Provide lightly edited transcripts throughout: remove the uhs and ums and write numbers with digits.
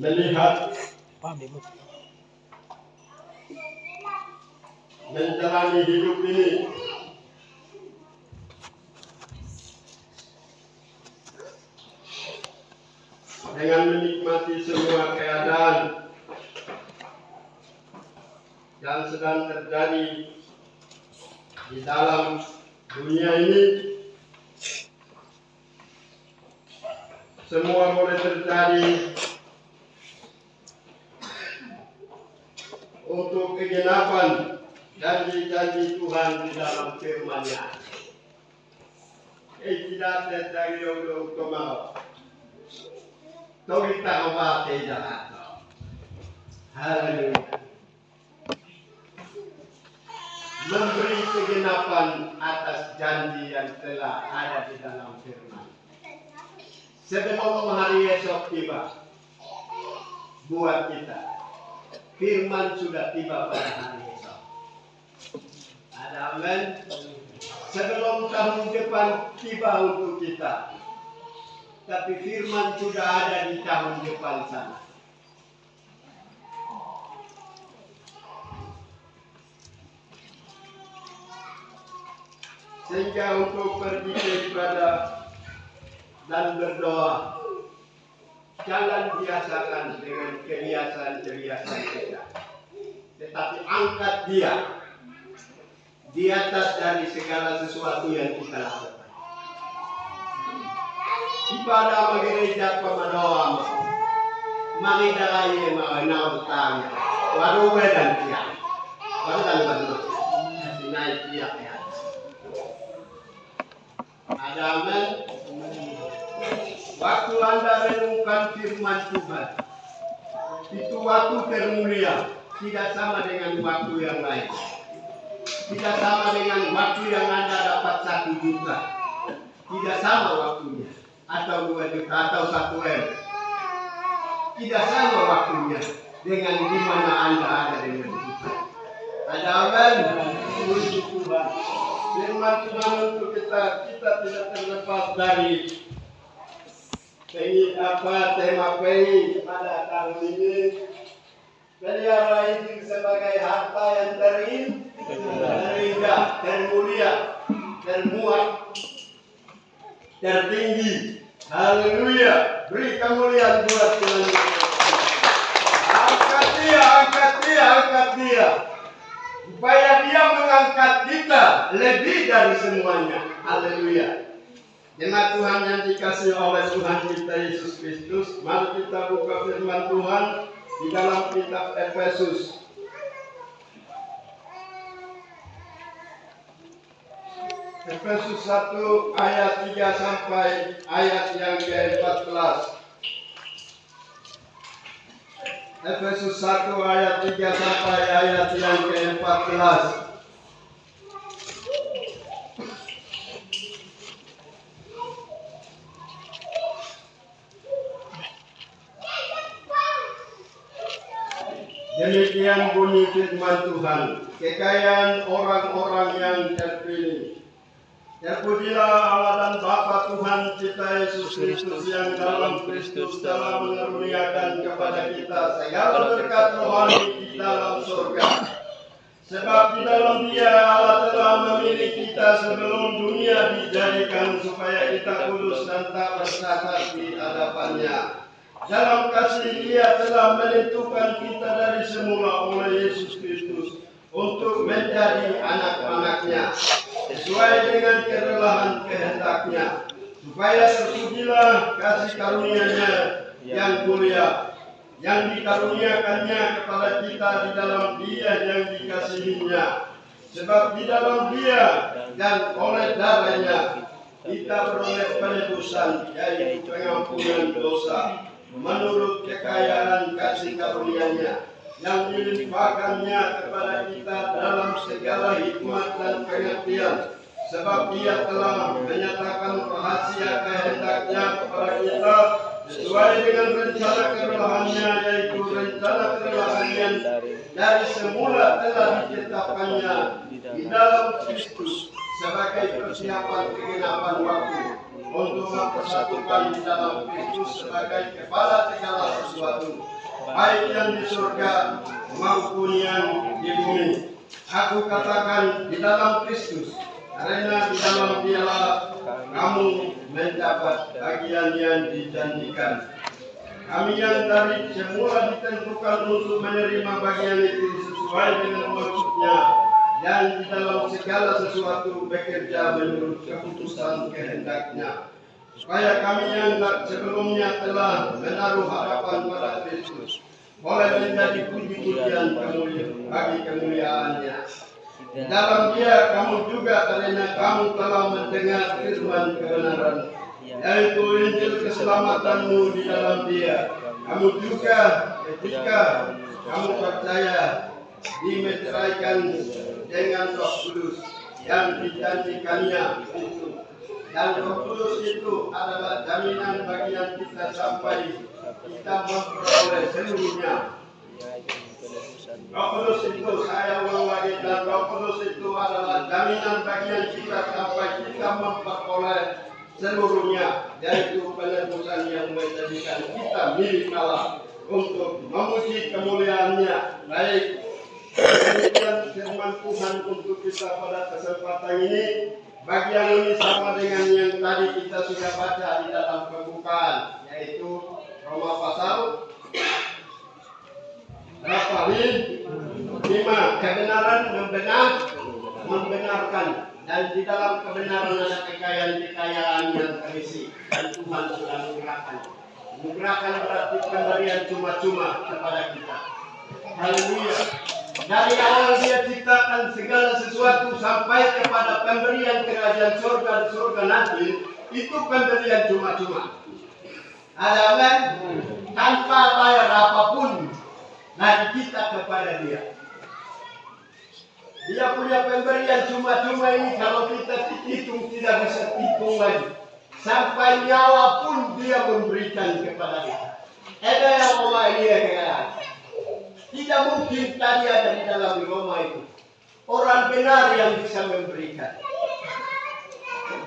melihat, menjalani hidup ini dengan menikmati semua keadaan yang sedang terjadi di dalam dunia ini. Semua boleh terjadi untuk kegenapan janji-janji Tuhan di dalam firman-Nya. Tidak terjadi untuk kemau. Kita apa tidak? Haleluya. Memberi kegenapan atas janji yang telah ada di dalam firman. Sebelum hari esok tiba, buat kita, firman sudah tiba pada hari esok. Ada amin. Sebelum tahun depan tiba untuk kita, tapi firman sudah ada di tahun depan sana. Sehingga untuk pergi beribadah dan berdoa, jangan biasakan dengan kebiasaan-kebiasaan kita, tetapi angkat dia di atas dari segala sesuatu yang kita lakukan. Ibadah gereja pemadoa, mari dalai mengenal tanya, baru dan tiang, baru dan baru, naik tiang ya. Ada amin. Waktu Anda menemukan firman Tuhan, itu waktu termulia, tidak sama dengan waktu yang lain. Tidak sama dengan waktu yang Anda dapat 1 juta. Tidak sama waktunya. Atau 2 juta atau 1 M. Tidak sama waktunya dengan di mana Anda ada dengan Tuhan. Ada amin. Puji Tuhan. Firman Tuhan untuk kita tidak terlepas dari tema pengi pada tahun ini. Pelihara itu sebagai harta yang terindah, termulia, termuat, tertinggi. Haleluya. Beri kemuliaan buat Tuhan. Angkat dia. Supaya dia mengangkat kita lebih dari semuanya. Haleluya. Jemaat Tuhan yang dikasihi oleh Tuhan kita Yesus Kristus, mari kita buka firman Tuhan di dalam kitab Efesus. Efesus 1 ayat 3 sampai ayat yang ke-14. Efesus 1 ayat 3 sampai ayat yang ke-14. Demikian bunyi firman Tuhan, kekayaan orang-orang yang terpilih. Terpujilah Allah dan Bapa Tuhan kita Yesus Kristus yang dalam Kristus telah mengaruniakan kepada kita segala berkat rohani di dalam surga. Sebab di dalam Dia Allah telah memilih kita sebelum dunia dijadikan supaya kita kudus dan tak bercacat di hadapan-Nya. Dalam kasih Dia telah menentukan kita dari semula oleh Yesus Kristus untuk menjadi anak-anak-Nya sesuai dengan kerelaan kehendak-Nya, supaya terpujilah kasih karunia-Nya yang mulia yang dikaruniakannya kepada kita di dalam Dia yang dikasihi-Nya. Sebab di dalam Dia dan oleh darah-Nya kita beroleh penebusan, yaitu pengampunan dosa, menurut kekayaan kasih karunia-Nya yang dilimpahkannya kepada kita dalam segala hikmat dan pengertian. Sebab Dia telah menyatakan rahasia kehendak-Nya kepada kita sesuai dengan rencana kerelaan-Nya, yaitu rencana kerelaan yang dari semula telah ditetapkannya di dalam Kristus sebagai persiapan kegenapan waktu, untuk mempersatukan di dalam Kristus sebagai kepala segala sesuatu, baik yang di surga maupun yang di bumi. Aku katakan di dalam Kristus, karena di dalam Dialah kamu mendapat bagian yang dijanjikan. Kami yang dari semula ditentukan untuk menerima bagian itu sesuai dengan maksudnya, dan di dalam segala sesuatu bekerja menurut keputusan kehendaknya, supaya kami yang sebelumnya telah menaruh harapan pada Kristus boleh menjadi puji-pujian bagi kemuliaannya. Di dalam Dia kamu juga, karena kamu telah mendengar firman kebenaran, yaitu Injil keselamatanmu di dalam Dia. Kamu juga ketika kamu percaya dimeteraikan dengan Roh Kudus yang dijanjikannya itu. Dan Roh Kudus itu adalah jaminan bagian kita sampai kita memperoleh seluruhnya. Roh Kudus itu, saya ulang lagi, dan Roh Kudus itu adalah jaminan bagian kita sampai kita memperoleh seluruhnya, yaitu penebusan yang menjadikan kita milik Allah untuk memuji kemuliaan-Nya. Baik, demikian firman Tuhan untuk kita pada kesempatan ini. Bagian ini sama dengan yang tadi kita sudah baca di dalam pembukaan, yaitu Roma pasal berapa? 5. Kebenaran membenarkan, dan di dalam kebenaran ada kekayaan-kekayaan yang terisi, dan Tuhan sudah menggerakkan berarti pemberian cuma-cuma kepada kita. Haleluya. Dari awal Dia ciptakan segala sesuatu sampai kepada pemberian kerajaan surga nanti, itu pemberian cuma-cuma. Ada kan? Tanpa bayar apapun dari kita kepada Dia. Dia punya pemberian cuma-cuma ini, kalau kita hitung tidak bisa hitung lagi. Sampai nyawa pun Dia memberikan kepada kita. Ada yang Allah ini kekayaan. Tidak mungkin tadi ada di dalam Roma itu orang benar yang bisa memberikan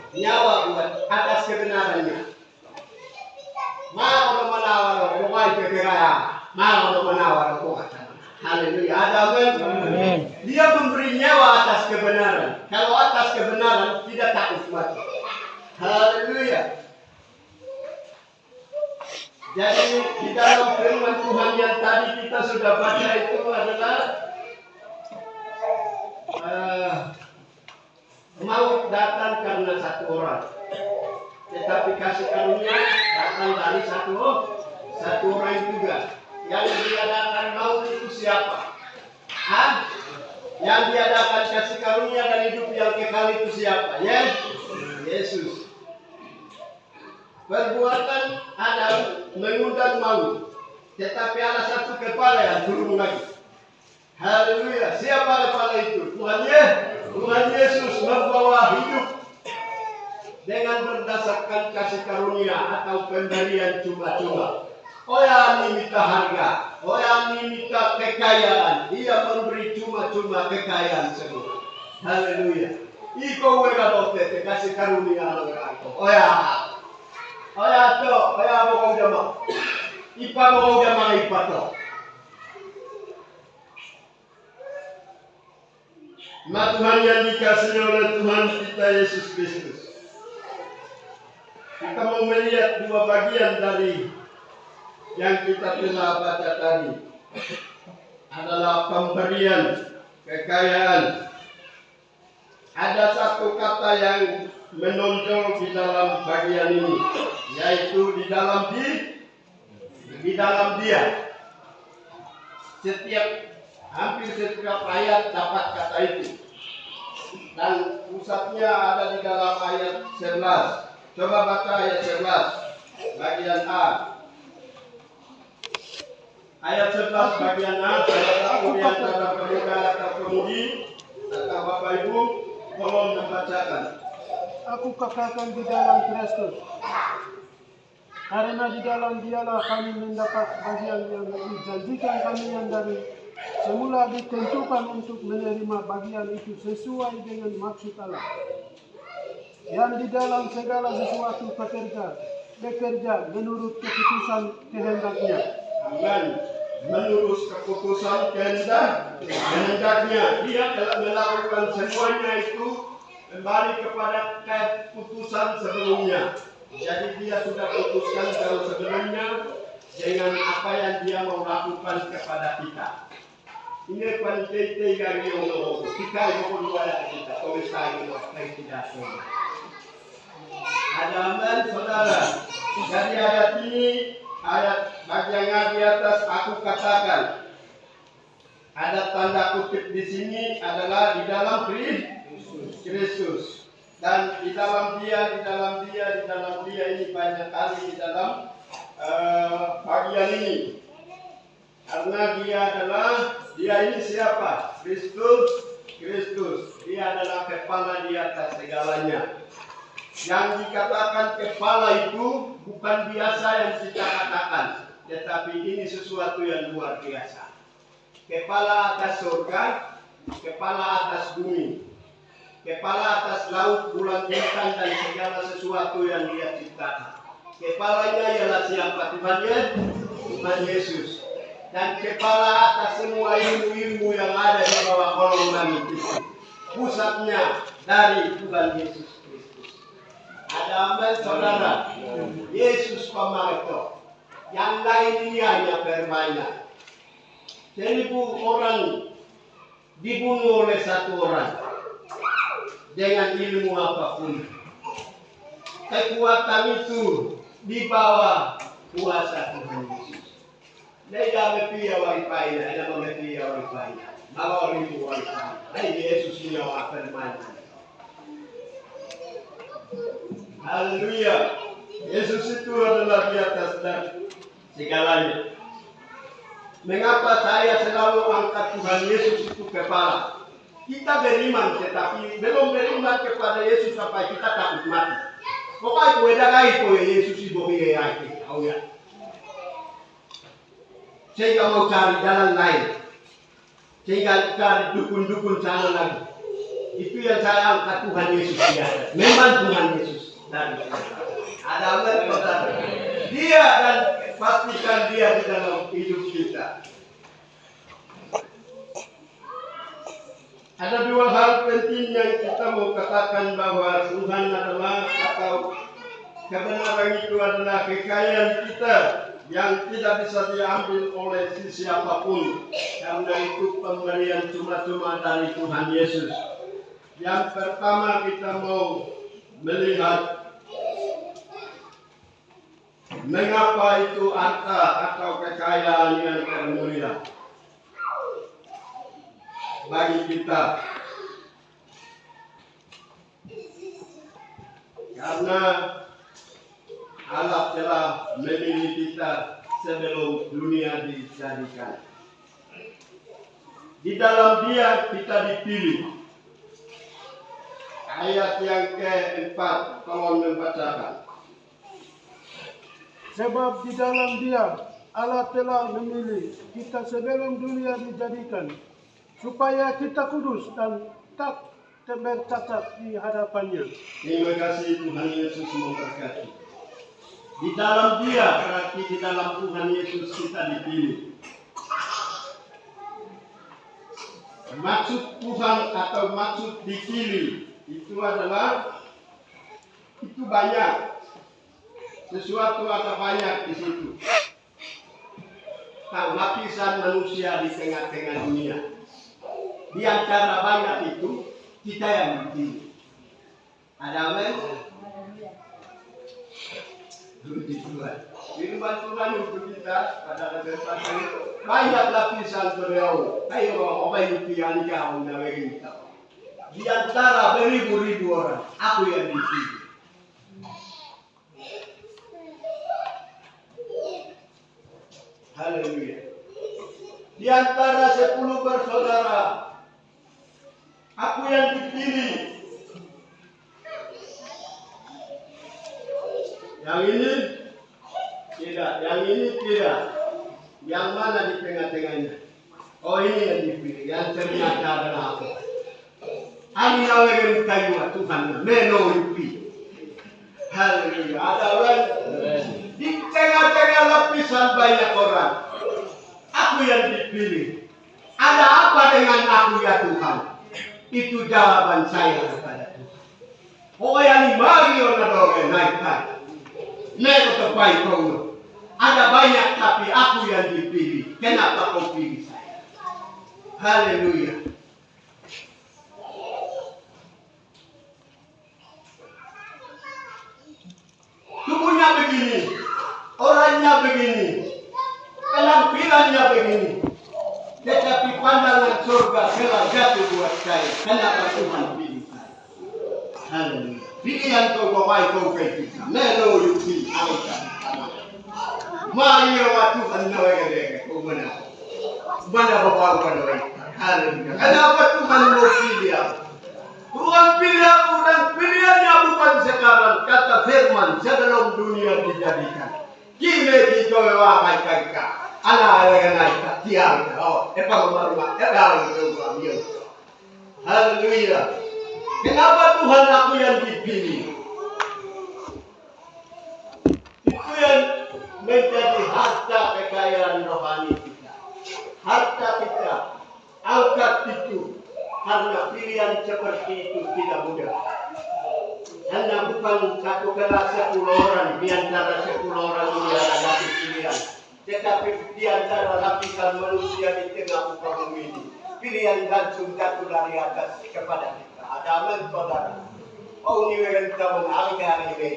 nyawa buat atas kebenarannya. Mau menawar rumah kekayaan, mau menawar rumah. Haleluya. Ada kan? Dia memberi nyawa atas kebenaran. Kalau atas kebenaran tidak takut mati. Haleluya. Jadi di dalam firman Tuhan yang tadi kita sudah baca itu adalah maut datang karena satu orang, tetapi kasih karunia datang dari satu orang juga. Yang diadakan maut itu siapa? Yang diadakan kasih karunia dan hidup yang kekal itu siapa? Yesus. Perbuatan Adam mengundang maut, tetapi ada satu kepala yang turun lagi. Haleluya. Siapa kepala itu? Tuhan Yesus membawa hidup dengan berdasarkan kasih karunia atau pemberian cuma-cuma. Oh yang minta harga, oh yang minta kekayaan, Dia memberi cuma-cuma kekayaan semua. Haleluya. Iko wega bote kasih karunia aku. Oh ya bokong jama. Ipa bokong jama ipa to. Tuhan yang dikasihi oleh Tuhan kita Yesus Kristus. Kita mau melihat dua bagian dari yang kita telah baca tadi. Adalah pemberian kekayaan. Ada satu kata yang menonjol di dalam bagian ini, yaitu di dalam Dia. Hampir setiap ayat dapat kata itu. Dan pusatnya ada di dalam ayat 11. Coba baca ayat 11 bagian A. Ayat 11 bagian A, salah satu di antara pemuda atau pemudi atau Bapak Ibu tolong membacakan. Aku katakan di dalam Kristus, karena di dalam Dialah kami mendapat bagian yang dijanjikan kami yang dari semula ditentukan untuk menerima bagian itu sesuai dengan maksud Allah. yang di dalam segala sesuatu bekerja menurut keputusan kehendaknya. Amin. Menurut keputusan kehendaknya, dia telah melakukan semuanya itu kembali kepada keputusan sebelumnya. Jadi dia sudah putuskan kalau sebelumnya dengan apa yang dia mau lakukan kepada kita. Ini penting yang ngomong. Kita yang dua kita tulis lagi waktu tidak semua. Ada aman saudara. Jadi ayat ini, ayat bagian di atas aku katakan. Ada tanda kutip di sini adalah di dalam Kristus. Dan di dalam dia ini banyak kali di dalam bagian ini. Karena dia ini siapa? Kristus. Dia adalah kepala di atas segalanya. Yang dikatakan kepala itu bukan biasa yang kita katakan, tetapi ini sesuatu yang luar biasa. Kepala atas surga, kepala atas bumi, kepala atas laut, bulan, bintang, dan segala sesuatu yang dia ciptakan. Kepalanya ialah siapa? Tuhan Yesus. Dan kepala atas semua ilmu-ilmu yang ada di bawah kolong langit itu. Pusatnya dari Tuhan Yesus Kristus. Ada aman saudara. Yesus pemakai. Yang lain ini hanya permainan. 1.000 orang dibunuh oleh satu orang dengan ilmu apapun. Kekuatan itu di bawah kuasa Tuhan Yesus. Dia mepia wifi, ada mepia wifi. Bawa ribu wifi. Hai Yesus ini yang permainan. Haleluya. Yesus itu adalah di atas dan segalanya. Mengapa saya selalu angkat Tuhan Yesus itu kepala? Kita beriman, tetapi belum beriman kepada Yesus sampai kita takut mati. Pokoknya beda itu Yesus itu bagi tahu ya. Sehingga mau cari jalan lain, sehingga cari dukun-dukun sana lagi. Itu yang saya angkat Tuhan Yesus di atas. Memang Tuhan Yesus dan ada apa? Dia dan pastikan dia di dalam hidup kita. Ada dua hal penting yang kita mau katakan bahwa Tuhan adalah atau kebenaran itu adalah kekayaan kita yang tidak bisa diambil oleh siapapun, karena itu pemberian cuma-cuma dari Tuhan Yesus. Yang pertama kita mau melihat mengapa itu harta atau kekayaan yang termulia bagi kita. Karena Allah telah memilih kita sebelum dunia dijadikan. Di dalam dia kita dipilih. Ayat yang keempat, tolong membacakan. Sebab di dalam dia Allah telah memilih kita sebelum dunia dijadikan, supaya kita kudus dan tak bercacat di hadapannya. Terima kasih Tuhan Yesus memberkati. Di dalam dia berarti di dalam Tuhan Yesus kita dipilih. Maksud Tuhan atau maksud dipilih itu adalah itu banyak. Sesuatu ada banyak di situ. Lapisan manusia di tengah-tengah dunia. Di antara banyak itu kita yang dipilih. Ada amin? Puji Tuhan. Firman Tuhan untuk kita pada kesempatan itu banyak lapisan beliau. Ayo apa yang pian kau nak kita. Di antara beribu-ribu orang, aku yang dipilih. Haleluya. Di antara 10 bersaudara, aku yang dipilih. Yang ini tidak, yang ini tidak. Yang mana di tengah-tengahnya? Oh ini yang dipilih, yang ternyata adalah aku. Amin awen kayu Tuhan menoripi. Haleluya. Ada kan? Di tengah-tengah lapisan banyak orang, aku yang dipilih. Ada apa dengan aku ya Tuhan? Itu jawaban saya kepada Tuhan. Oh yang mari orang orang naikkan. Nego tepai kau. Ada banyak tapi aku yang dipilih. Kenapa kau pilih saya? Haleluya. Tubuhnya begini, orangnya begini, penampilannya begini. Tetapi pandangan surga telah jatuh buat saya. Kenapa Tuhan pilih saya? Haleluya. Pilihan kau bawa kau ke kita. Menurut Allah. Mari ya Tuhan nawe kau mana? Mana bawa kau nawe? Haleluya. Kenapa Tuhan mau pilih aku? Tuhan pilih aku dan pilihannya bukan sekarang. Kata firman sebelum dunia dijadikan. Kime kita wahai kakak. Anak naik tiang. Oh, pengalaman. Haleluya. Kenapa Tuhan aku yang dipilih? Itu yang menjadi harta kekayaan rohani kita. Harta kita. Angkat itu. Karena pilihan seperti itu tidak mudah. Anda bukan satu kelas 10 orang, di antara 10 orang ini ada pilihan. Tetapi di antara lapisan manusia di tengah muka bumi ini, pilihan langsung jatuh dari atas kepada kita. Ada aman saudara. Oh ini kita mengalami hari ini.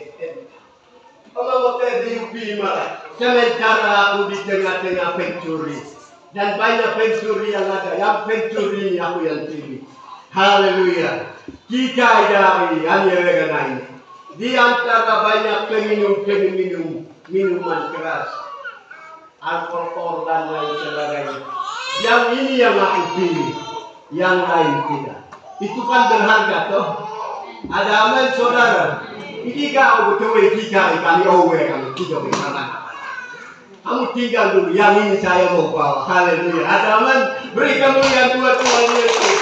Kalau kita diupi malah, sementara aku di tengah-tengah pencuri. Dan banyak pencuri yang ada, yang pencuri aku yang pilih. Haleluya. Jika dari ini, di antara banyak peminum minuman keras, alkohol dan lain sebagainya. Yang ini yang aku pilih, yang lain tidak. Itu kan berharga toh. Ada aman saudara. Ini kau betul jika kali owe kami tidak berharga. Kamu tinggal dulu, yang ini saya mau bawa. Haleluya. Ada aman, beri kemuliaan buat Tuhan Yesus.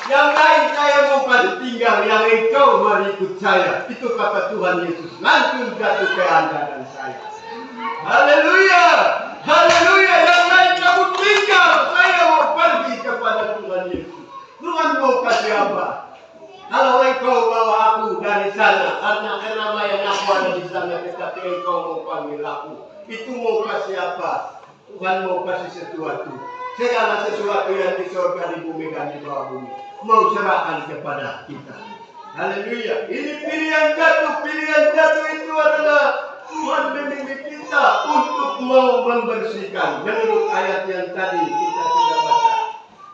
Yang lain saya mau pada tinggal, yang engkau mari ikut saya. Itu kata Tuhan Yesus. Langsung jatuh ke anda dan saya. Haleluya. Haleluya. Yang lain kamu tinggal, saya mau pergi kepada Tuhan Yesus. Tuhan mau kasih apa? Kalau engkau bawa aku dari sana, karena keramaian aku ada di sana, tetapi engkau mau panggil aku, itu mau kasih apa? Tuhan mau kasih sesuatu. Segala sesuatu yang di surga, di bumi dan di bawah bumi, mau serahkan kepada kita. Haleluya. Ini pilihan jatuh itu adalah Tuhan memilih kita untuk mau membersihkan. Menurut ayat yang tadi kita sudah baca.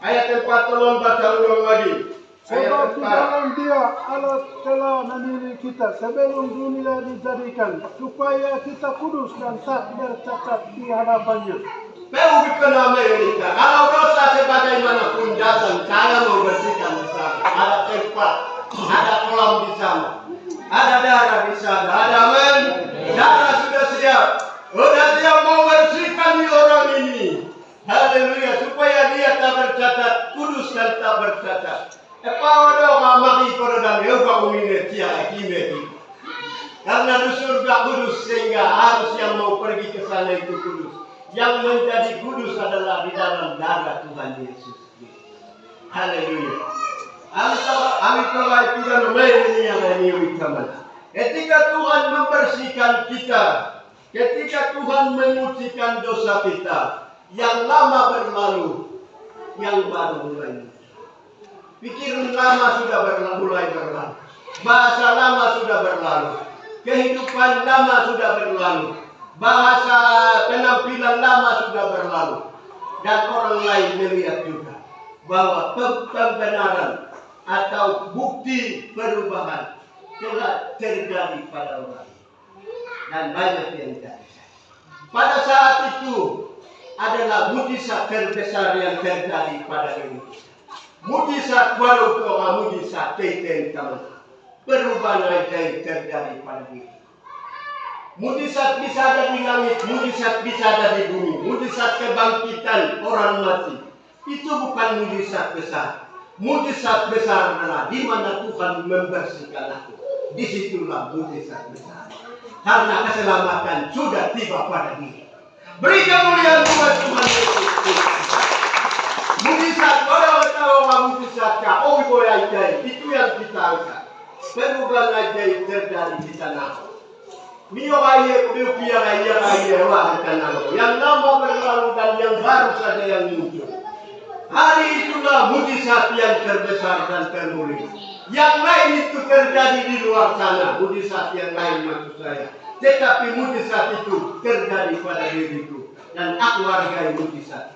Ayat 4 tolong baca ulang lagi. Sebab di dalam Dia Allah telah memilih kita sebelum dunia dijadikan supaya kita kudus dan tak bercacat di hadapannya. Kalau dosa sebagaimanapun datang, saya mau bersihkan di sana. Ada tempat, ada kolam di sana, ada darah di sana, ada aman. Darah sudah siap. Sudah siap mau bersihkan di orang ini. Haleluya, supaya dia tak bercacat, kudus dan tak bercacat. Karena di surga kudus, sehingga harus yang mau pergi ke sana itu kudus. Yang menjadi kudus adalah di dalam darah Tuhan Yesus. Haleluya. Amin telah kita memilih yang ini utama. Ketika Tuhan membersihkan kita, ketika Tuhan mengucikan dosa kita, yang lama berlalu, yang baru mulai. Pikiran lama sudah mulai berlalu. Bahasa lama sudah berlalu. Kehidupan lama sudah berlalu. Bahasa penampilan lama sudah berlalu. Dan orang lain melihat juga bahwa pembenaran atau bukti perubahan telah terjadi pada orang. Dan banyak yang terjadi. Pada saat itu adalah mujizat terbesar yang terjadi pada diri kita. Mujizat walau orang mujizat teten teman. Perubahan yang terjadi pada diri. Mujizat bisa ada di langit, mujizat bisa ada di bumi. Mujizat kebangkitan orang mati. Itu bukan mujizat besar. Mujizat besar adalah di mana Tuhan membersihkan aku. Disitulah mujizat besar. Karena keselamatan sudah tiba pada diri. Beri kemuliaan buat Tuhan Yesus Kristus. Mujizat pada orang mujizat kau boleh ajaib. Itu yang kita angkat. Perubahan ajaib terjadi di tanah. Mio aye, mio piara aye, wah tanah. Yang lama berlalu dan yang baru saja yang muncul. Hari itulah mujizat yang terbesar dan termulia. Yang lain itu terjadi di luar sana. Mujizat yang lain maksud saya. Tetapi mujizat itu terjadi pada diriku. Dan aku hargai mujizat.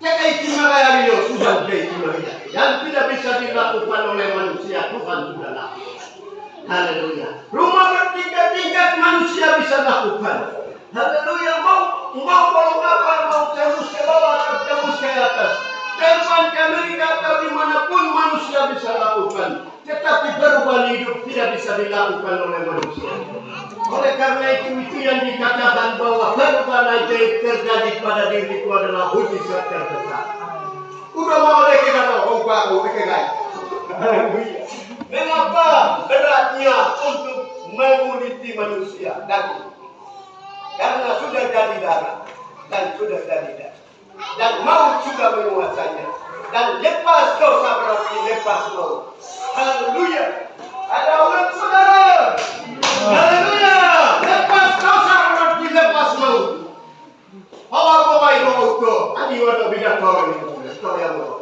Jika istimewa hari ini sudah istimewa. Yang tidak bisa dilakukan oleh manusia, Tuhan sudah lakukan. Haleluya. Rumah bertingkat-tingkat manusia bisa lakukan. Haleluya. Mau kalau apa, mau tembus ke bawah, tembus ke atas. Terbang ke Amerika atau dimanapun manusia bisa lakukan. Tetapi perubahan hidup tidak bisa dilakukan oleh manusia. Oleh karena itu yang dikatakan bahwa perubahan ajaib terjadi pada diriku adalah mujizat terbesar. Udah mau deh kita tahu, aku guys. Mengapa beratnya untuk menguliti manusia daging? Karena sudah jadi darah dan sudah jadi darah. Dan maut juga menguasainya. Dan lepas dosa berarti lepas maut. Haleluya. Ada orang saudara. Haleluya. Lepas dosa berarti lepas maut. Bawa itu auto. Ani wadah bidak orang itu. Story yang bawa.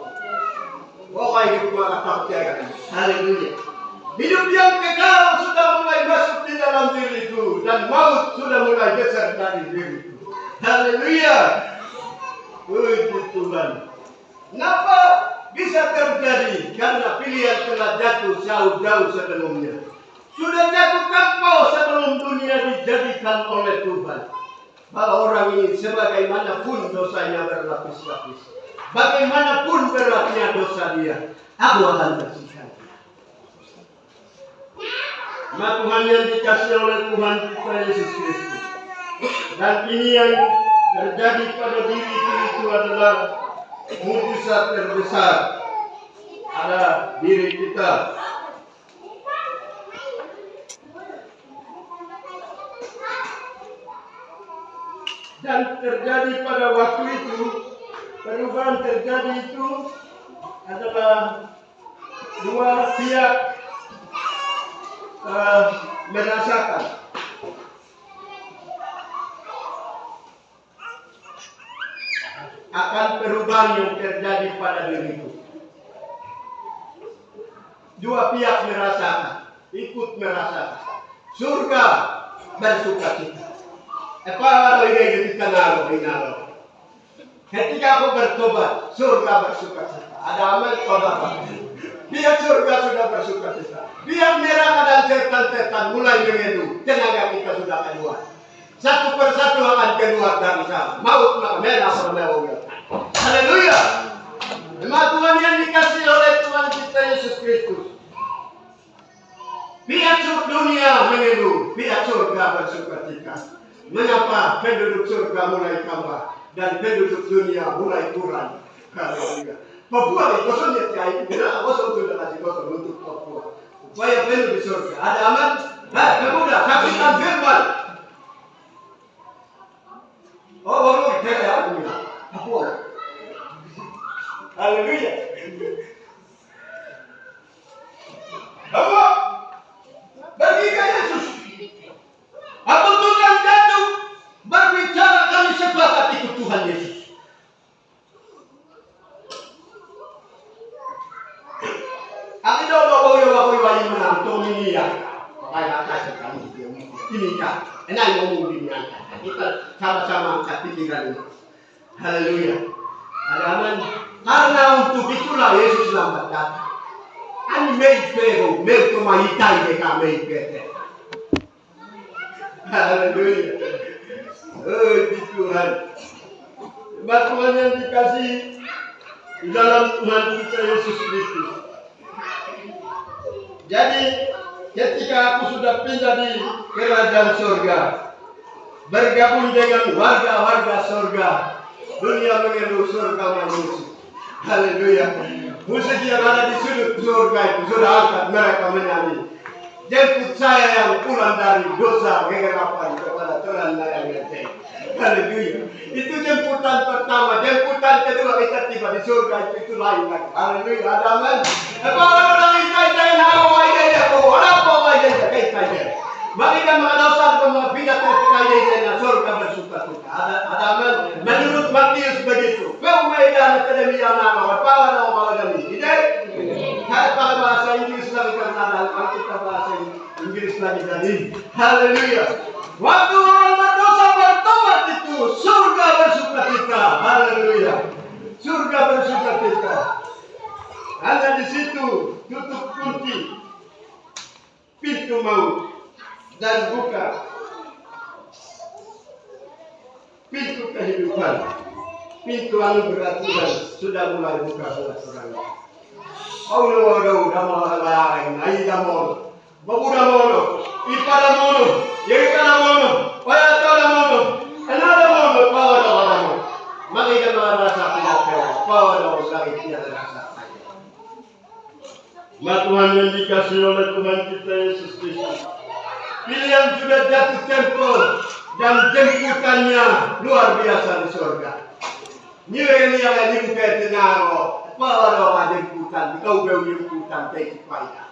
Bawa hidup mana tak percaya. Haleluya. Hidup yang kekal sudah mulai masuk di dalam diriku. Dan maut sudah mulai geser dari diriku. Haleluya. Puji Tuhan. Kenapa bisa terjadi? Karena pilihan telah jatuh jauh-jauh sebelumnya. Sudah jatuh tempo sebelum dunia dijadikan oleh Tuhan. Bahwa orang ini sebagaimanapun dosanya berlapis-lapis. Bagaimanapun beratnya dosa dia, aku akan bersihkan. Tuhan yang dikasih oleh Tuhan kita Yesus Kristus. Dan ini yang terjadi pada diri itu adalah mujizat terbesar ada diri kita. Dan terjadi pada waktu itu, perubahan terjadi itu adalah dua pihak merasakan. Akan perubahan yang terjadi pada diriku. Dua pihak merasakan, ikut merasakan. Surga bersuka cita. Para ini ketika naro. Ketika aku bertobat, surga bersuka cita. Ada amal tobat. Biar surga sudah bersuka cita. Biar neraka dan setan-setan mulai mengeluh. Tenaga kita sudah keluar. Satu persatu akan keluar dari sana. Maut merah permewah. Haleluya. Memang Tuhan yang dikasih oleh Tuhan kita Yesus Kristus. Pihak dunia mengeluh, pihak surga bersuka cita. Mengapa penduduk surga mulai tambah dan penduduk dunia mulai kurang? Haleluya. Papua itu kosongnya tiap bila kosong sudah kasih kosong untuk Papua. Supaya penduduk surga ada aman. Kemudian saksikan firman. Oh, baru kita aku bilang, Papua. Haleluya. Papua, bagi ke Yesus. Apa Tuhan jatuh berbicara kami sepakat ikut Tuhan Yesus. Aku dah bawa yang menang ini ya. Kayak saya kami ini kan. Enak ngomong ini kan. Kita sama-sama angkat pikiran ini. Haleluya. Aman. Karena untuk itulah Yesus lambat datang. Ani meipero, meu tomaitai de meipete. Haleluya. Oh Tuhan. Tuhan yang dikasih di dalam Tuhan kita Yesus Kristus. Jadi ketika aku sudah pindah di kerajaan surga, bergabung dengan warga-warga surga, dunia mengeluh surga manusia. Haleluya. musik yang ada di sudut surga itu sudah angkat mereka menyanyi. Jemput saya yang pulang dari dosa kegelapan kepada Tuhan yang ngecek. Haleluya. Itu jemputan pertama. Jemputan kedua kita tiba di surga itu lain lagi. Haleluya. Ada aman. Apa orang kita jangan hawa aja kau. Apa aja kita aja. Mari kita dosa sama pindah ke kaya surga bersuka-suka. Ada aman. Menurut Matius begitu. Kau medan akademia nama. Apa ada orang ini? Tidak. Kalau bahasa Inggris lagi karena kalau kita bahasa Inggris lagi tadi. Haleluya. Waktu orang berdosa bertobat itu surga bersukacita. Haleluya. Surga bersukacita. Ada di situ tutup kunci pintu maut dan buka pintu kehidupan. Pintu anugerah Tuhan sudah mulai buka saudara-saudara. Allah udah mulai naik damon. Babuda mono, ipada mono, yerikana mono, payakana mono, anada mono, pawada mono. Mari kita merasa tidak tahu, pawada lagi tidak rasa. Tuhan yang dikasih oleh Tuhan kita Yesus Kristus. Pilihan sudah jatuh tempo dan jemputannya luar biasa di surga. Ini yang dibuka tenaro, pawada jemputan, kau jemputan kehidupan.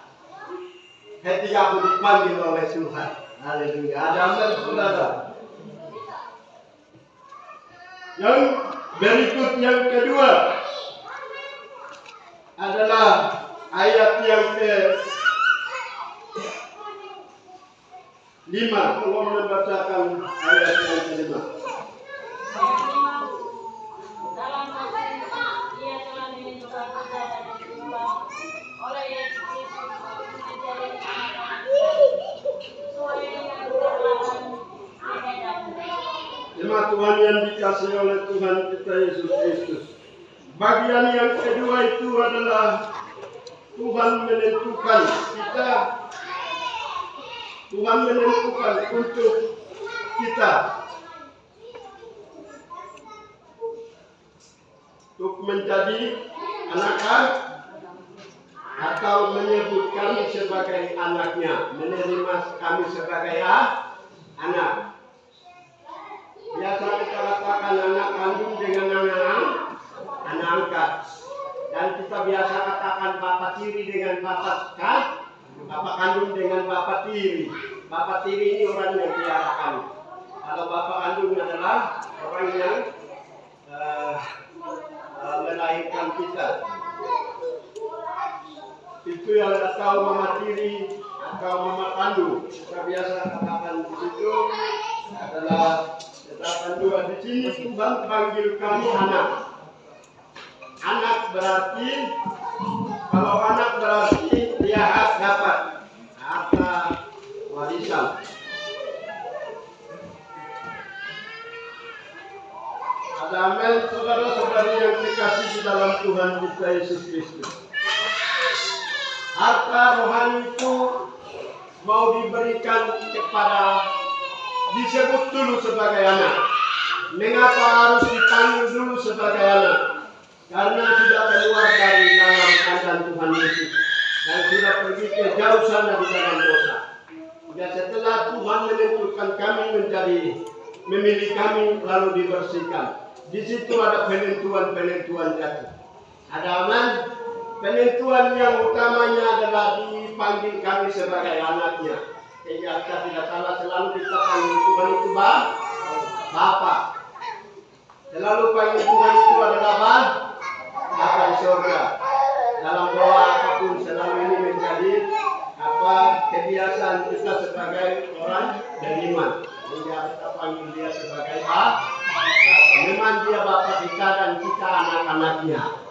Ketika aku dipanggil oleh Tuhan. Haleluya. Ada aman saudara. Yang berikut yang kedua adalah ayat yang ke-5. Tolong membacakan ayat yang ke-5. Dalam ia telah menentukan kita dari tumbang oleh Yesus Kristus menjadi anak-anak sesuai dengan kebenaran Jemaat Tuhan yang dikasih oleh Tuhan kita Yesus Kristus. Bagian yang kedua itu adalah Tuhan menentukan kita. Tuhan menentukan untuk kita untuk menjadi anak-anak atau menyebut kami sebagai anaknya, menerima kami sebagai anak. Biasa kita katakan anak kandung dengan anak angkat, dan kita biasa katakan bapak tiri dengan bapak kandung dengan bapak tiri. Bapak tiri ini orang yang piara kami. Kalau bapak kandung adalah orang yang melahirkan kita. Itu yang atau mama tiri atau mama kandung. Kita biasa katakan di situ adalah katakan dua di sini Tuhan panggil kami anak. Anak berarti kalau anak berarti dia hak dapat harta warisan. Ada amin saudara-saudari yang dikasih di dalam Tuhan kita Yesus Kristus. Harta rohani itu mau diberikan kepada disebut dulu sebagai anak. Mengapa harus dipanggil dulu sebagai anak? Karena sudah keluar dari dalam kandang Tuhan Yesus dan sudah pergi ke jauh sana di dalam dosa. Dan setelah Tuhan menentukan kami menjadi memilih kami lalu dibersihkan. Di situ ada penentuan jatuh. Ada aman. Penentuan yang utamanya adalah dipanggil kami sebagai anaknya. Sehingga kita tidak salah selalu kita panggil Tuhan itu Bapa. Selalu panggil Tuhan itu adalah Bapa di surga. Dalam doa apapun selalu ini menjadi kebiasaan kita sebagai orang beriman. Sehingga kita panggil dia sebagai Bapa. Memang dia Bapa kita dan kita anak-anaknya.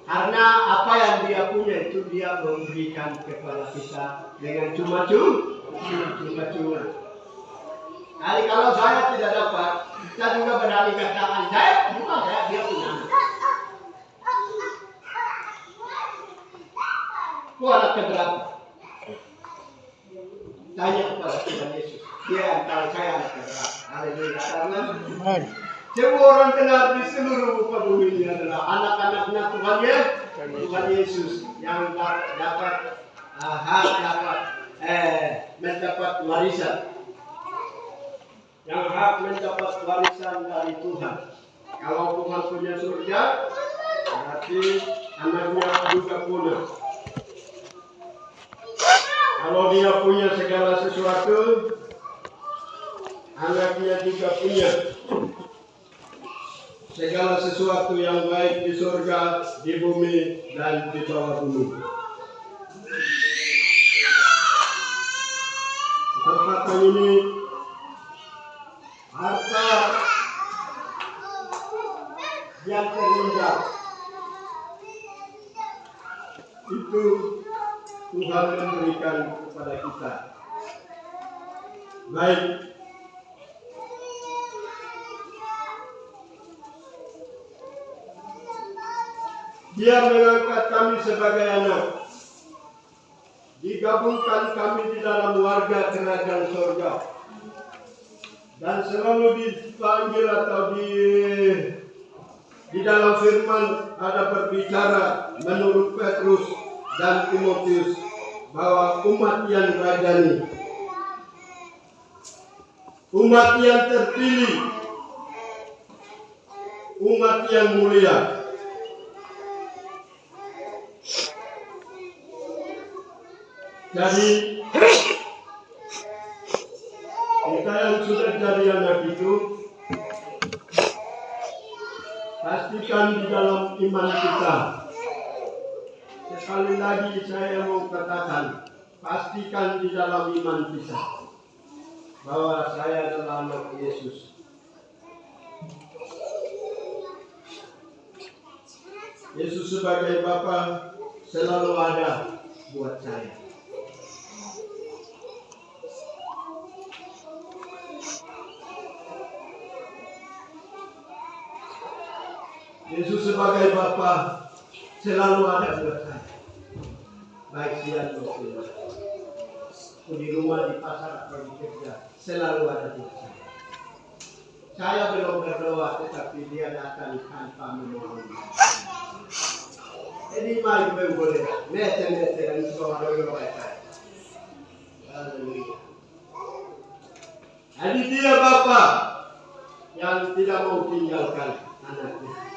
Karena apa yang dia punya itu dia memberikan kepada kita dengan cuma-cuma. Jadi kalau saya tidak dapat, saya juga berani katakan bukan saya dia punya anak. Ku anak keberapa? Tanya kepada Tuhan Yesus. Dia antara saya anak keberapa. Haleluya. Karena semua orang kenal di seluruh muka bumi ini adalah anak-anaknya Tuhan Yesus. Tuhan Yesus yang dapat mendapat warisan. Yang hak mendapat warisan dari Tuhan. Kalau Tuhan punya surga, berarti anaknya juga punya. Kalau dia punya segala sesuatu, anaknya juga punya. Segala sesuatu yang baik di surga, di bumi, dan di bawah bumi. Kesempatan ini, harta yang terindah itu Tuhan memberikan kepada kita. Baik, Dia mengangkat kami sebagai anak, digabungkan kami di dalam warga kerajaan surga, dan selalu dipanggil atau di dalam firman ada berbicara menurut Petrus dan Timotius bahwa umat yang rajani, umat yang terpilih, umat yang mulia. Jadi kita yang sudah jadi anak itu, pastikan di dalam iman kita. Sekali lagi saya mau katakan, pastikan di dalam iman kita bahwa saya adalah anak Yesus. Yesus sebagai Bapa selalu ada buat saya. Yesus sebagai Bapa selalu ada buat saya. Baik siang maupun malam. Di rumah, di pasar, atau di kerja, selalu ada buat saya. Saya belum berdoa, tetapi Dia datang tanpa memohon. Jadi mari boleh, nete dan semua orang saya. Haleluya. Jadi Dia Bapa yang tidak mau tinggalkan anaknya.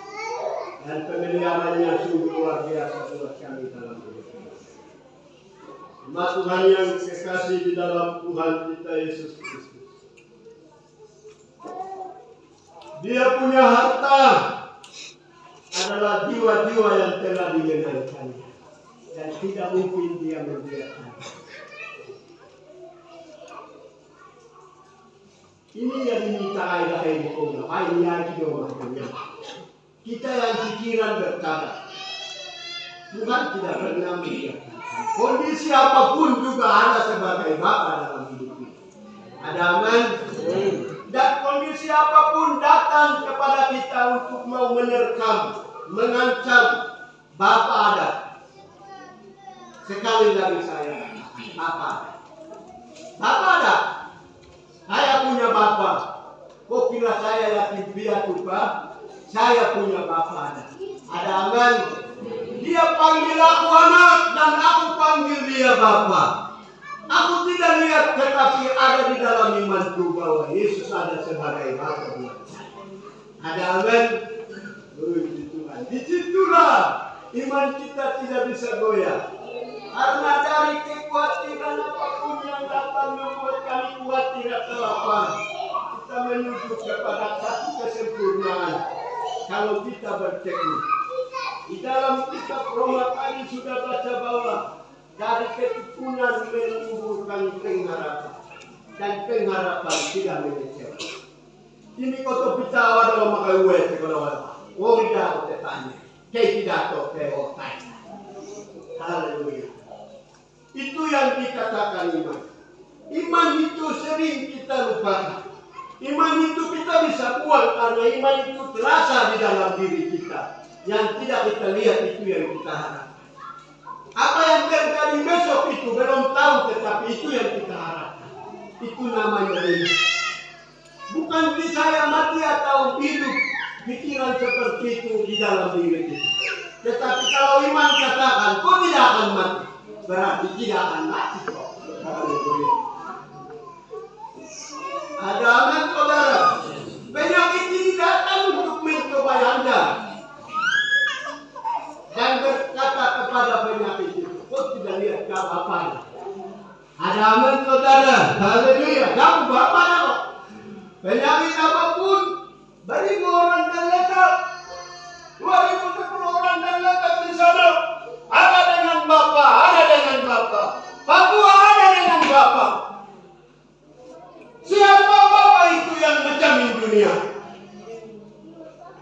Dan pemeliharaannya sungguh luar biasa buat kami dalam hidup ini. Umat Tuhan yang kekasih di dalam Tuhan kita Yesus Kristus. Dia punya harta adalah jiwa-jiwa yang telah dimenangkannya. Dan tidak mungkin dia membiarkan. Ini yang diminta ayah ini pun. Ayah itu kita yang pikiran bercanda. Tuhan tidak pernah membiarkan. Kondisi apapun juga ada sebagai Bapa dalam hidup ini. Ada aman. Dan kondisi apapun datang kepada kita untuk mau menerkam, mengancam, Bapa ada. Sekali lagi saya, Bapa ada. Bapa ada. Saya punya Bapa. Kok kira saya yakin piatu Pak? Saya punya Bapa ada. Ada aman. Dia panggil aku anak dan aku panggil dia Bapa. Aku tidak lihat tetapi ada di dalam imanku bahwa Yesus ada sebagai Bapa buat saya. Ada aman. Puji Tuhan. Disitulah iman kita tidak bisa goyah. Karena dari kekhawatiran apapun yang datang membuat kami khawatir atau apa, kita menuju kepada satu kesempurnaan. Kalau kita bertekun, di dalam kitab Roma tadi sudah baca bahwa dari ketekunan menumbuhkan pengharapan dan pengharapan tidak mengecewakan. Ini kota kita ada memakai wet kalau orang dah bertanya, kayak tidak tahu keotai. Haleluya. Itu yang dikatakan iman. Iman itu sering kita lupakan. Iman itu kita bisa buat karena iman itu terasa di dalam diri kita. Yang tidak kita lihat itu yang kita harapkan. Apa yang terjadi besok itu belum tahu, tetapi itu yang kita harapkan. Itu namanya iman. Bukan saya mati atau hidup, pikiran seperti itu di dalam diri kita. Tetapi kalau iman katakan, kau tidak akan mati, berarti tidak akan mati kok. Haleluya. Ada aman saudara. Penyakit ini datang untuk mencoba Anda dan berkata kepada penyakit itu, kau tidak lihat apa-apa. Ada aman saudara. Haleluya. Kamu Bapak kok. Penyakit apapun, 1.000 orang terletak, 2.010 orang terletak di sana. Ada dengan Bapak, ada dengan Bapak. Papua ada dengan Bapak. Siapa Bapak itu yang menjamin dunia?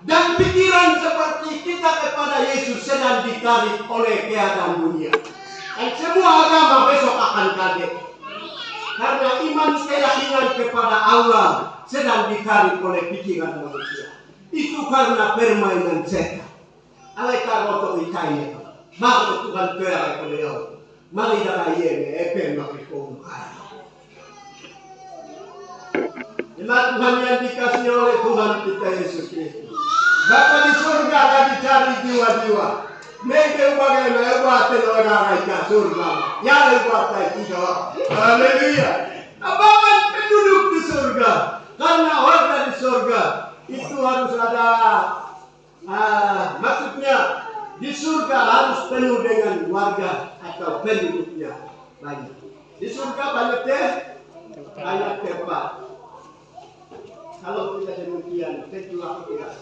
Dan pikiran seperti kita kepada Yesus sedang ditarik oleh keadaan dunia. Dan semua agama besok akan kaget. Karena iman keyakinan kepada Allah sedang ditarik oleh pikiran manusia. Itu karena permainan setan. Aleka roto itainya. Maka Tuhan perai beliau. Mari dah yene epen makikom. Jemaat Tuhan yang dikasihi oleh Tuhan kita Yesus Kristus. Bapa di surga ada dicari jiwa-jiwa. Mereka bagaimana buat negara kita surga. Ya buat kita. Haleluya. Apakah penduduk di surga? Karena warga di surga itu harus ada. Maksudnya di surga harus penuh dengan warga atau penduduknya banyak. Di surga banyak tempat. Kalau tidak demikian, tentu aku tidak.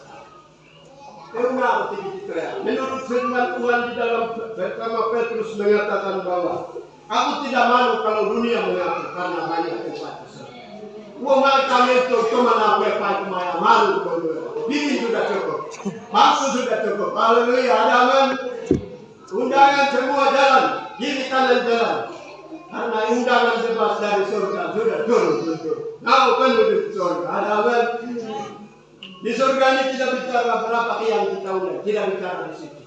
Menurut firman Tuhan di dalam pertama Petrus mengatakan bahwa aku tidak malu kalau dunia mengaku karena banyak tempat di surga. Mereka itu cuma apa maya malu. Bini sudah cukup, maksud sudah cukup. Haleluya, ada undangan semua jalan, kiri kanan jalan. Karena undangan bebas dari surga sudah turun. Kau penduduk surga, ada di surga ini tidak bicara berapa yang kita undang, tidak bicara di situ.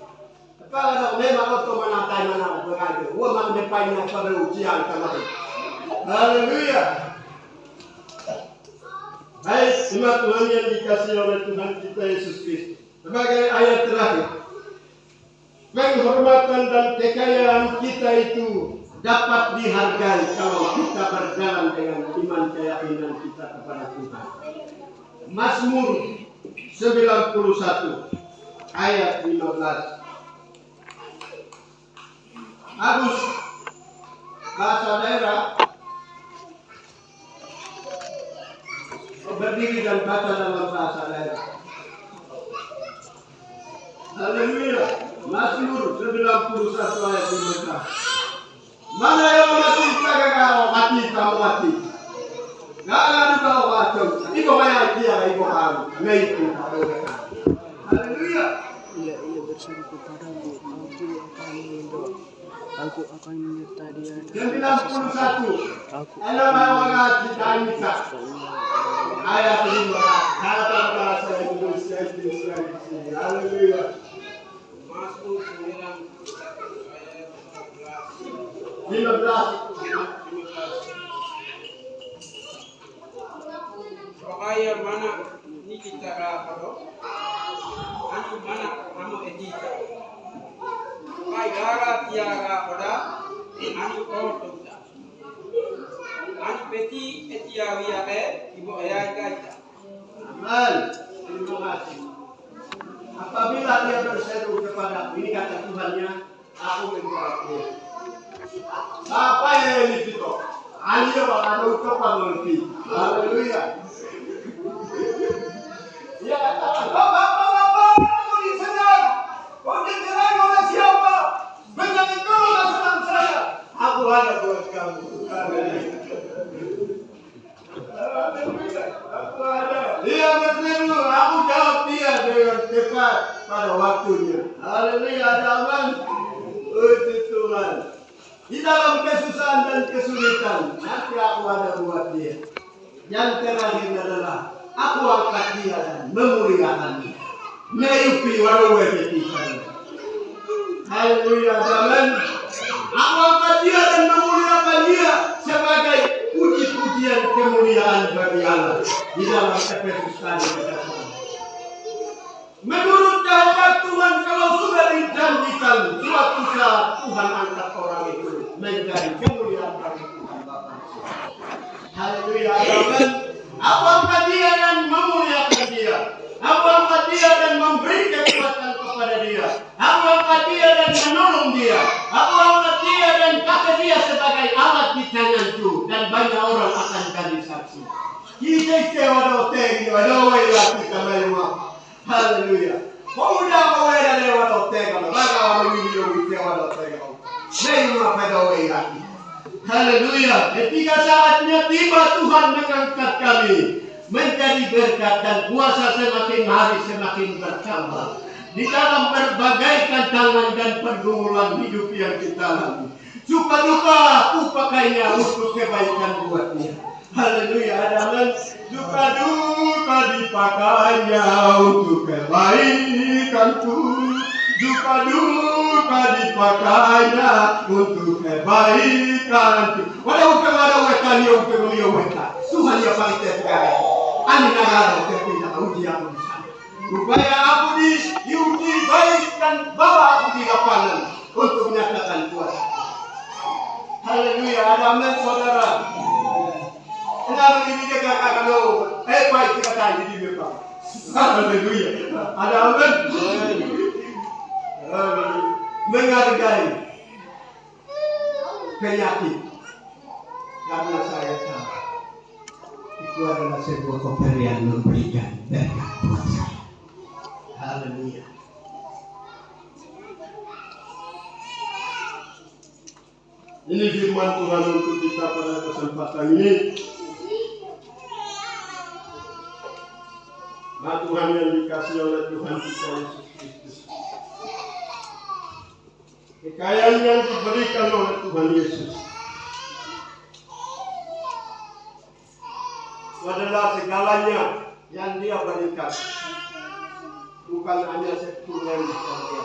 Kalau memang waktu mana begitu, memang depannya pada ujian kemarin. Haleluya. Baik, jemaat Tuhan yang dikasihi oleh Tuhan kita Yesus Kristus. Sebagai ayat terakhir, penghormatan dan kekayaan kita itu dapat dihargai kalau kita berjalan dengan iman keyakinan kita kepada Tuhan. Mazmur 91 ayat 15. Agus bahasa daerah berdiri dan baca dalam bahasa daerah. Haleluya. Mazmur 91 ayat 15. Mana yang mati mati kamu mati. Gak ada kau macam. Ibu banyak dia ibu kamu. Ngaiku. Haleluya. Ia berseru kepadaku, aku akan menyertai dia. 91. Ayat 5. Kata bahasa Indonesia. Haleluya. Mazmur 15. Pagaya mana ni kita rapado, anu mana kamu edita. Pai gara tiara pada, anu kau tuda. Anu peti etiawia ibu ayah kaita. Amin. Terima kasih. Apabila dia berseru kepada ini kata Tuhannya, aku menjawabnya. Apa yang ini itu? Ayo ada ucapan lagi. Haleluya. Ya Bapak, aku diserang. Kau diserang oleh siapa? Benyamin kau serang saya. Aku ada buat kamu. Haleluya. Aku ada. Dia berseru, aku jawab dia dengan tepat pada waktunya. Haleluya, ada aman. Puji Tuhan. Di dalam kesusahan dan kesulitan, nanti aku ada buat dia. Yang terakhir adalah aku angkat dia dan memuliakan dia. Meyupi walau wajibkan. Haleluya, amen. Aku angkat dia dan memuliakan dia sebagai puji-pujian kemuliaan bagi Allah. Di dalam Efesus tadi kita Menurut kehendak Tuhan, kalau sudah dijanjikan suatu saat Tuhan angkat orang itu menjadi kemuliaan bagi Tuhan Bapa. Haleluya. Amin. Apakah dia yang memuliakan dia? Apakah dia dan memberi kekuatan kepada dia? Apakah dia dan menolong dia? Apakah dia dan pakai dia sebagai alat di tanganku? Dan banyak orang akan jadi saksi. Kita istiwa dote, wadowe lagi kamaima. Haleluya. Pemuda pemuda lewat dote kalau baga orang video istiwa dote kalau. Meima wadowe lagi. Haleluya. Ketika saatnya tiba Tuhan mengangkat kami menjadi berkat dan kuasa semakin hari semakin bertambah di dalam berbagai tantangan dan pergumulan hidup yang kita alami. Suka duka aku pakainya untuk kebaikan buatnya. Haleluya. Adalah suka duka dipakainya untuk kebaikanku. Suka duka dipakainya untuk kebaikanku. Walau wekan yang wekan. Tuhan yang paling terbaik. Ani nagara terpindah uji aku di sana. Supaya aku diuji baik dan bawa aku di lapangan untuk menyatakan kuasa. Haleluya. Amin saudara. Kenapa ini dia katakan baik kita tanya di dia Pak. Haleluya. Ada amin. Menghargai penyakit karena saya tahu itu adalah sebuah pemberian memberikan berkat buat saya. Haleluya. Ini firman Tuhan untuk kita pada kesempatan ini. Nah, Tuhan yang dikasih oleh Tuhan kita Yesus Kristus. Kekayaan yang diberikan oleh Tuhan Yesus adalah segalanya yang dia berikan. Bukan hanya sekuler yang dia,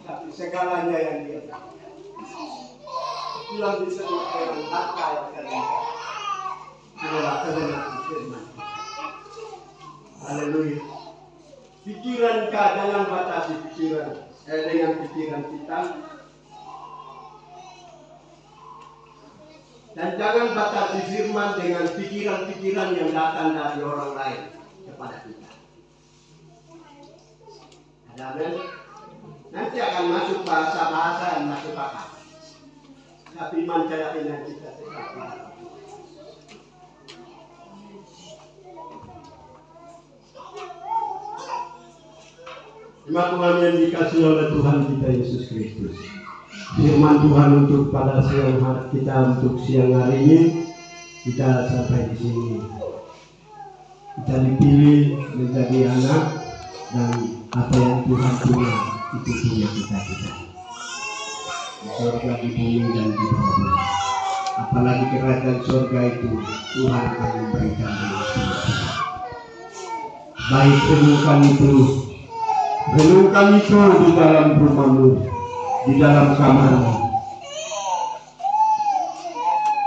tapi segalanya yang dia berikan. Yang bisa dikatakan harta yang tadi adalah kebenaran firman. Haleluya. Pikiran kita jangan batasi pikiran dengan pikiran kita. Dan jangan batasi firman dengan pikiran-pikiran yang datang dari orang lain kepada kita. Amin. Nanti akan masuk bahasa-bahasa yang masuk akal. Tapi iman keyakinan kita tetap. Terima Tuhan yang dikasih oleh Tuhan kita Yesus Kristus. Firman Tuhan untuk pada siang hari kita untuk siang hari ini kita sampai di sini. Kita dipilih menjadi anak dan apa yang Tuhan punya itu punya kita. Di surga, di bumi dan di bawah bumi. Apalagi kerajaan surga itu Tuhan akan memberikan dengan kita. Baik renungkan itu di dalam rumahmu, di dalam kamarmu.